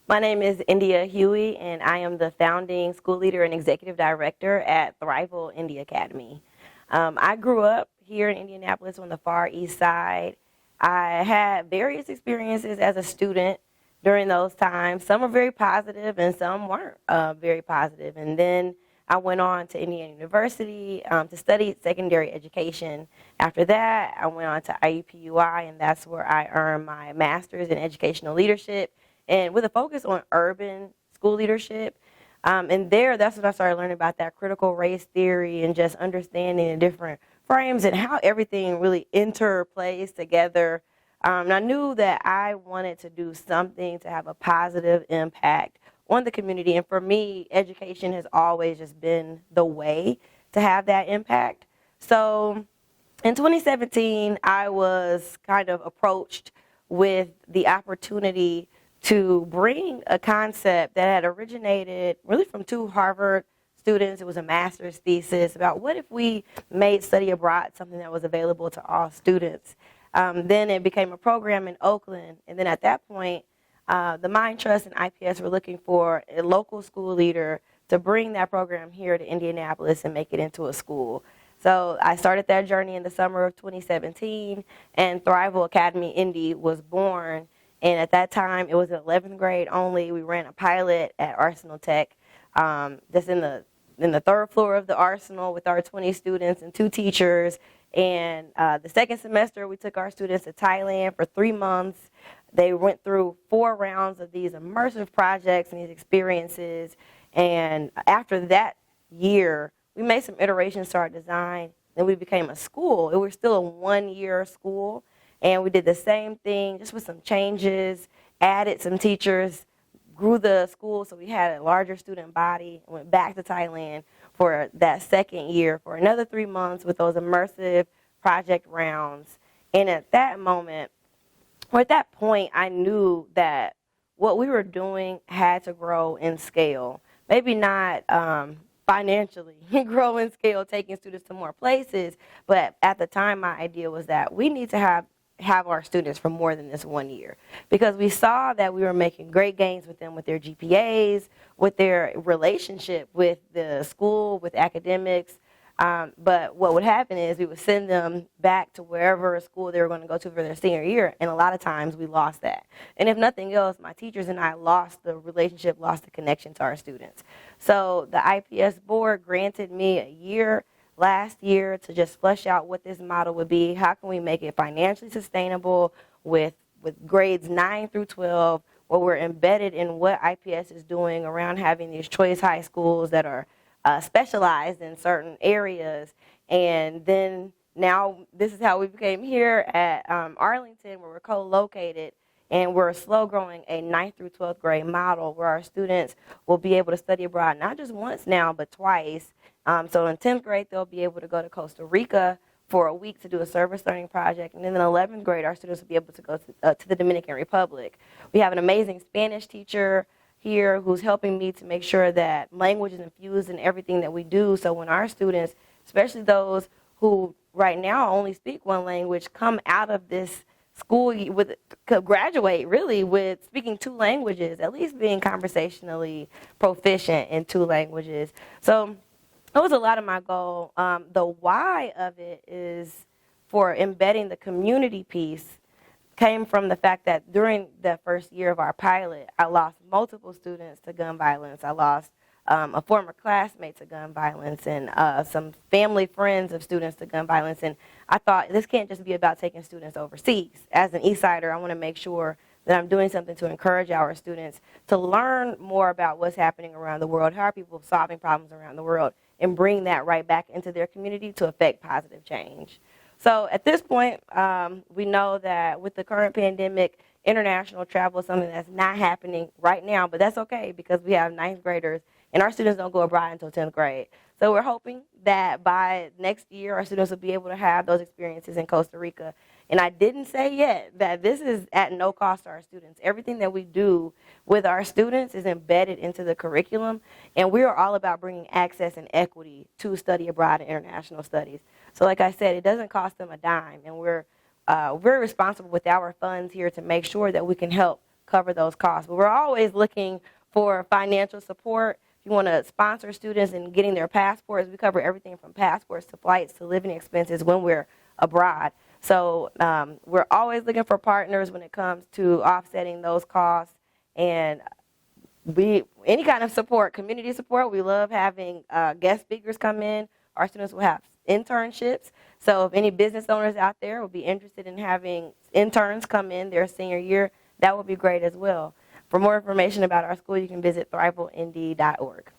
My name is India Huey, and I am the founding school leader and executive director at Thrival Indy Academy. I grew up here in Indianapolis on the far east side. I had various experiences as a student during those times. Some were very positive, and some weren't very positive. And then I went on to Indiana University to study secondary education. After that, I went on to IUPUI, and that's where I earned my master's in educational leadership and with a focus on urban school leadership. And that's when I started learning about that critical race theory and just understanding the different frames and how everything really interplays together. And I knew that I wanted to do something to have a positive impact on the community. And for me, education has always just been the way to have that impact. So in 2017, I was kind of approached with the opportunity to bring a concept that had originated really from two Harvard students. It was a master's thesis about what if we made study abroad something that was available to all students. Then it became a program in Oakland, and then at that point, the Mind Trust and IPS were looking for a local school leader to bring that program here to Indianapolis and make it into a school. So I started that journey in the summer of 2017, and Thrival Academy Indy was born. And at that time, it was 11th grade only. We ran a pilot at Arsenal Tech, just in the third floor of the Arsenal with our 20 students and 2 teachers. And the second semester, we took our students to Thailand for 3 months. They went through 4 rounds of these immersive projects and these experiences. And after that year, we made some iterations to our design. Then we became a school. It was still a 1-year school. And we did the same thing, just with some changes, added some teachers, grew the school so we had a larger student body, and went back to Thailand for that second year for another 3 months with those immersive project rounds. And at that moment, or at that point, I knew that what we were doing had to grow in scale. Maybe not financially grow in scale, taking students to more places, but at the time, my idea was that we need to have our students for more than this 1 year, because we saw that we were making great gains with them with their GPAs, with their relationship with the school, with academics. But what would happen is we would send them back to wherever school they were going to go to for their senior year, and a lot of times we lost that. And if nothing else, my teachers and I lost the relationship, lost the connection to our students. So the IPS board granted me a year last year to just flesh out what this model would be. How can we make it financially sustainable with grades 9 through 12, where we're embedded in what IPS is doing around having these choice high schools that are specialized in certain areas. And then now this is how we became here at Arlington, where we're co-located, and we're slow growing a 9th through 12th grade model where our students will be able to study abroad not just once now, but twice. So in 10th grade, they'll be able to go to Costa Rica for a week to do a service learning project. And then in 11th grade, our students will be able to go to the Dominican Republic. We have an amazing Spanish teacher here who's helping me to make sure that language is infused in everything that we do. So when our students, especially those who right now only speak one language, come out of this school graduate really with speaking 2 languages, at least being conversationally proficient in 2 languages. So that was a lot of my goal. The why of it is for embedding the community piece came from the fact that during the first year of our pilot, I lost multiple students to gun violence. I lost a former classmate to gun violence, and some family friends of students to gun violence. And I thought this can't just be about taking students overseas. As an East Sider, I want to make sure that I'm doing something to encourage our students to learn more about what's happening around the world, how are people solving problems around the world, and bring that right back into their community to affect positive change. So at this point, we know that with the current pandemic, international travel is something that's not happening right now, but that's okay because we have 9th graders, and our students don't go abroad until 10th grade. So we're hoping that by next year, our students will be able to have those experiences in Costa Rica. And I didn't say yet that this is at no cost to our students. Everything that we do with our students is embedded into the curriculum, and we are all about bringing access and equity to study abroad and international studies. So like I said, it doesn't cost them a dime, and we're very responsible with our funds here to make sure that we can help cover those costs. But we're always looking for financial support. If you want to sponsor students in getting their passports, we cover everything from passports to flights to living expenses when we're abroad. So we're always looking for partners when it comes to offsetting those costs, and any kind of support, community support. We love having guest speakers come in. Our students will have internships. So if any business owners out there will be interested in having interns come in their senior year, that would be great as well. For more information about our school, you can visit thrivalindy.org.